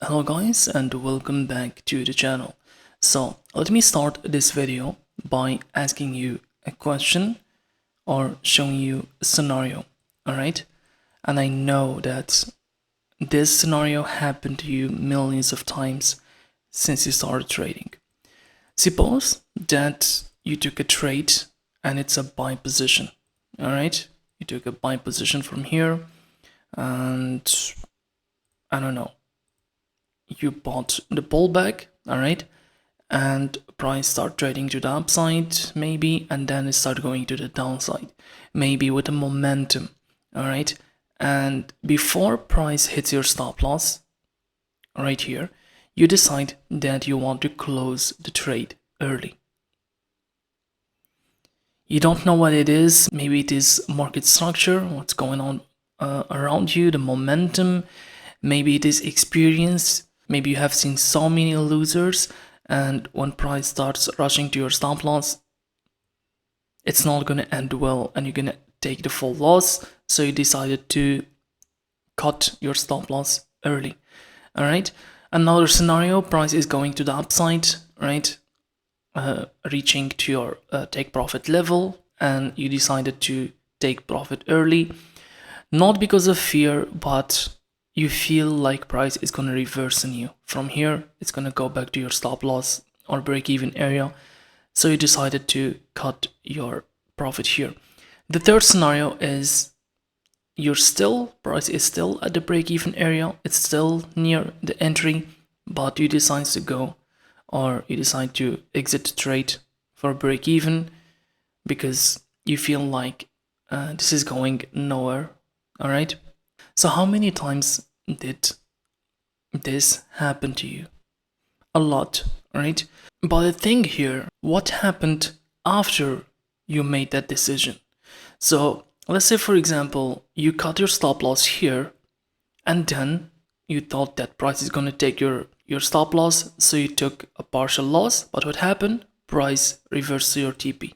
Hello guys and welcome back to the channel. So let me start this video by asking you a question or showing you a scenario. Alright, and I know that this scenario happened to you millions of times since you started trading. Suppose that you took a trade and it's a buy position. Alright, you took a buy position from here and I don't know, you bought the pullback, all right, and price start trading to the upside maybe, and then it start going to the downside, maybe with a momentum, all right. And before price hits your stop loss right here, you decide that you want to close the trade early. You don't know what it is. Maybe it is market structure, what's going on around you, the momentum. Maybe it is experience. Maybe you have seen so many losers, and when price starts rushing to your stop loss, it's not going to end well and you're going to take the full loss. So you decided to cut your stop loss early. All right. Another scenario, price is going to the upside, right? Reaching to your take profit level, and you decided to take profit early, not because of fear, but you feel like price is going to reverse on you. From here, it's going to go back to your stop loss or break even area. So you decided to cut your profit here. The third scenario is price is still at the break even area. It's still near the entry, but you decide to go, or you decide to exit the trade for break even because you feel like this is going nowhere. All right. So how many times did this happen to you? A lot, right? But the thing here, what happened after you made that decision? So let's say, for example, you cut your stop loss here, and then you thought that price is going to take your stop loss, so you took a partial loss. But what happened? Price reversed to your TP.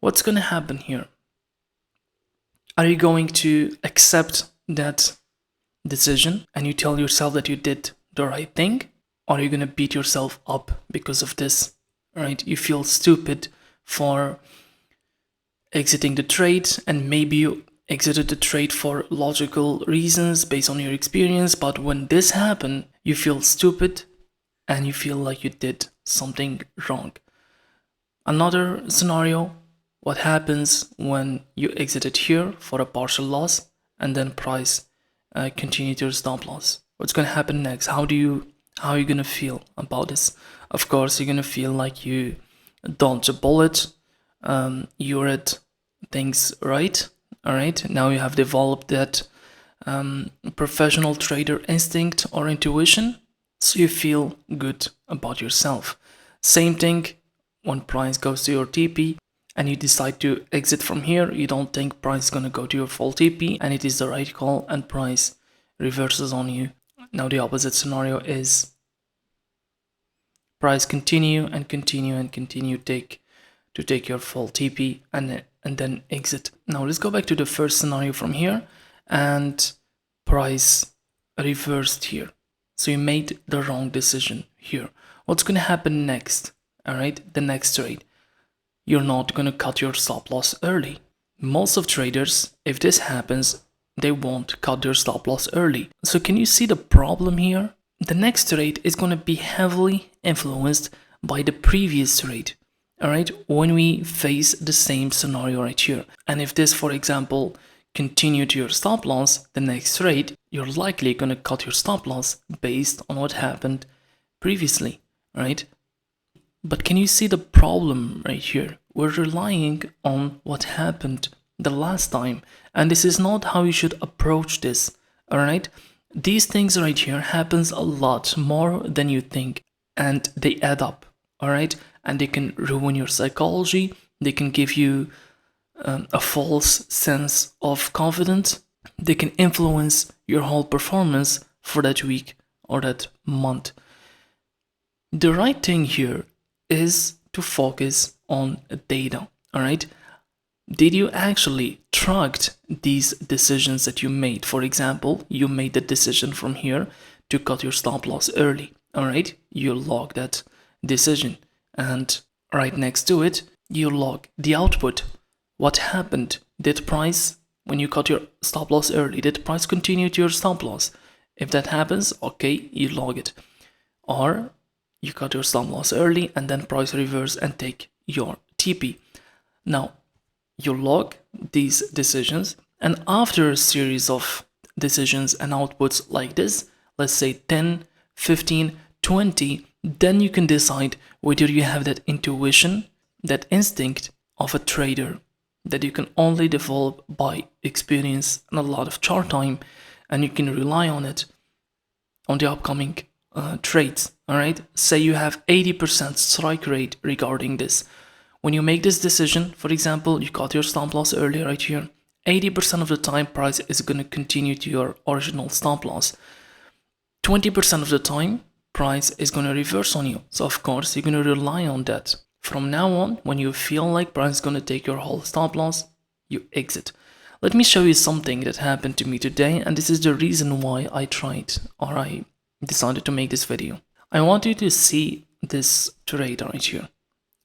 What's going to happen here? Are you going to accept that decision and you tell yourself that you did the right thing? Or are you going to beat yourself up because of this, right? You feel stupid for exiting the trade, and maybe you exited the trade for logical reasons based on your experience, but when this happened, you feel stupid and you feel like you did something wrong. Another scenario, what happens when you exited here for a partial loss and then price continued your stop loss? What's going to happen next? How are you going to feel about this? Of course, you're going to feel like you dodged a bullet. You read things right. All right. Now you have developed that professional trader instinct or intuition, so you feel good about yourself. Same thing when price goes to your TP and you decide to exit from here. You don't think price is going to go to your full TP, and it is the right call, and price reverses on you. Now the opposite scenario is price continue and continue and continue to take your full TP and then exit. Now let's go back to the first scenario from here, and price reversed here. So you made the wrong decision here. What's going to happen next? All right, the next trade. You're not going to cut your stop loss early. Most of traders, if this happens, they won't cut their stop loss early. So can you see the problem here? The next trade is going to be heavily influenced by the previous trade. All right, when we face the same scenario right here. And if this, for example, continue to your stop loss, the next trade, you're likely going to cut your stop loss based on what happened previously, right? But can you see the problem right here? We're relying on what happened the last time, and this is not how you should approach this, all right? These things right here happens a lot more than you think, and they add up, all right? And they can ruin your psychology. They can give you a false sense of confidence. They can influence your whole performance for that week or that month. The right thing here is to focus on data, all right? Did you actually tracked these decisions that you made? For example, you made the decision from here to cut your stop loss early. All right, you log that decision, and right next to it, you log the output. What happened? Did price, when you cut your stop loss early, did price continue to your stop loss? If that happens, okay, you log it. Or you cut your stop loss early and then price reverse and take your TP. Now, you log these decisions, and after a series of decisions and outputs like this, let's say 10, 15, 20, then you can decide whether you have that intuition, that instinct of a trader that you can only develop by experience and a lot of chart time, and you can rely on it on the upcoming trades. All right, say you have 80% strike rate regarding this. When you make this decision, for example, you got your stop loss earlier right here, 80% of the time price is going to continue to your original stop loss. 20% of the time price is going to reverse on you. So of course you're going to rely on that. From now on, when you feel like price is going to take your whole stop loss, you exit. Let me show you something that happened to me today, and this is the reason why I decided to make this video. I want you to see this trade right here.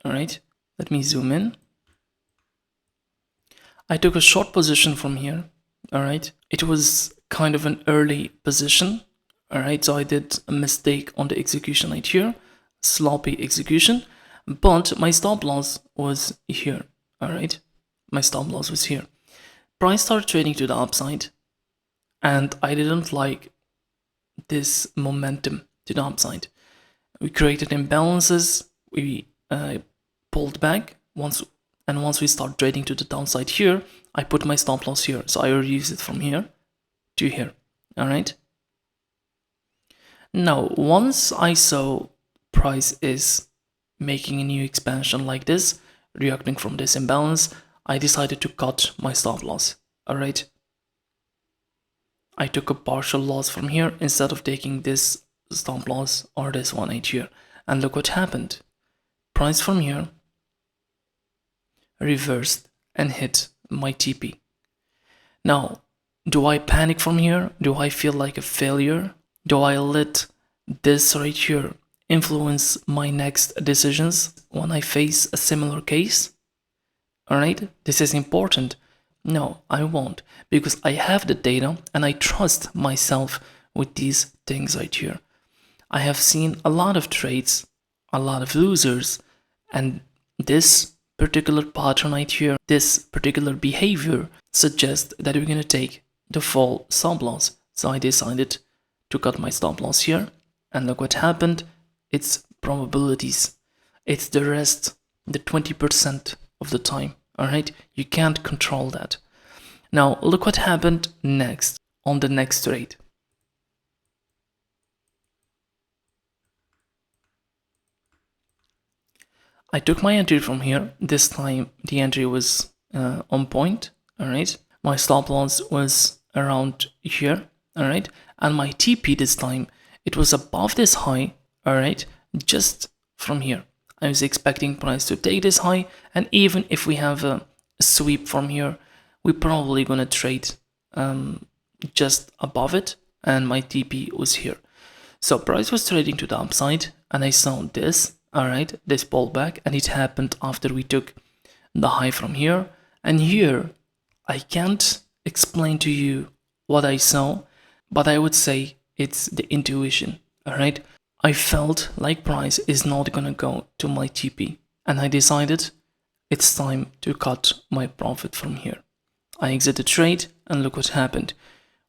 All right, let me zoom in. I took a short position from here. All right, it was kind of an early position. All right, so I did a mistake on the execution right here, sloppy execution, but my stop loss was here. All right, my stop loss was here. Price started trading to the upside, and I didn't like this momentum to the upside. We created imbalances, we pulled back once we start trading to the downside here, I put my stop loss here, so I reduce it from here to here. All right, now once I saw price is making a new expansion like this, reacting from this imbalance, I decided to cut my stop loss. All right, I took a partial loss from here instead of taking this stop loss or this one right here, and look what happened. Price from here reversed and hit my TP. Now, do I panic from here? Do I feel like a failure? Do I let this right here influence my next decisions when I face a similar case? All right, this is important. No, I won't, because I have the data and I trust myself with these things right here. I have seen a lot of trades, a lot of losers, and this particular pattern right here, this particular behavior suggests that we're going to take the full stop loss. So I decided to cut my stop loss here, and look what happened. It's probabilities. It's the rest, the 20% of the time. All right, you can't control that. Now look what happened next on the next trade. I took my entry from here. This time the entry was on point. All right, my stop loss was around here. All right, and my TP this time, it was above this high. All right, just from here. I was expecting price to take this high, and even if we have a sweep from here, we're probably gonna trade just above it, and my TP was here. So price was trading to the upside, and I saw this. All right, this pullback, and it happened after we took the high from here. And here, I can't explain to you what I saw, but I would say it's the intuition. All right, I felt like price is not gonna go to my TP, and I decided it's time to cut my profit from here. I exit the trade, and look what happened.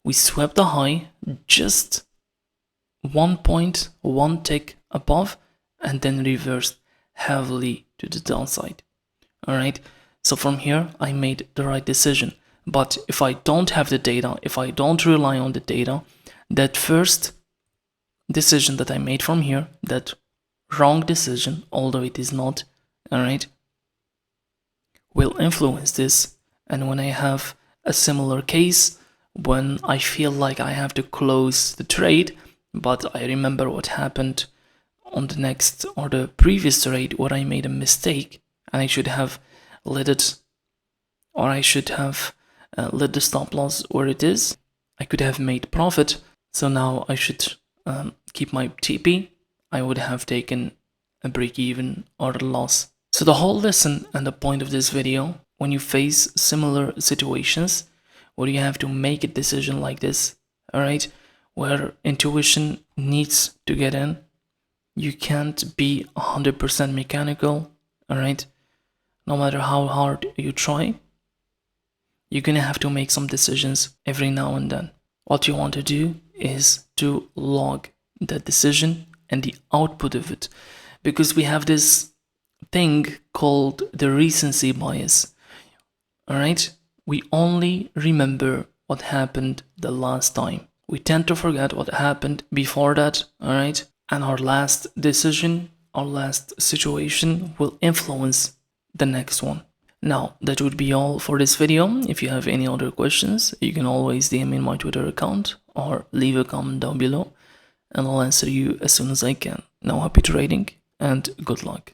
We swept the high just 1 tick above, and then reversed heavily to the downside. All right, so from here I made the right decision. But if I don't have the data, if I don't rely on the data, that first decision that I made from here, that wrong decision, although it is not, all right, will influence this. And when I have a similar case, when I feel like I have to close the trade, but I remember what happened on the next or the previous trade where I made a mistake, and I should have let it or I should have let the stop loss where it is. I could have made profit, so now I should keep my TP. I would have taken a break even or a loss. So the whole lesson and the point of this video, when you face similar situations where you have to make a decision like this, all right, where intuition needs to get in, you can't be 100% mechanical, all right? No matter how hard you try, you're gonna have to make some decisions every now and then. What you want to do is to log the decision and the output of it, because we have this thing called the recency bias. All right, we only remember what happened the last time. We tend to forget what happened before that. All right, and our last decision, our last situation will influence the next one. Now, that would be all for this video. If you have any other questions, you can always DM me in my Twitter account or leave a comment down below, and I'll answer you as soon as I can. Now, happy trading and good luck.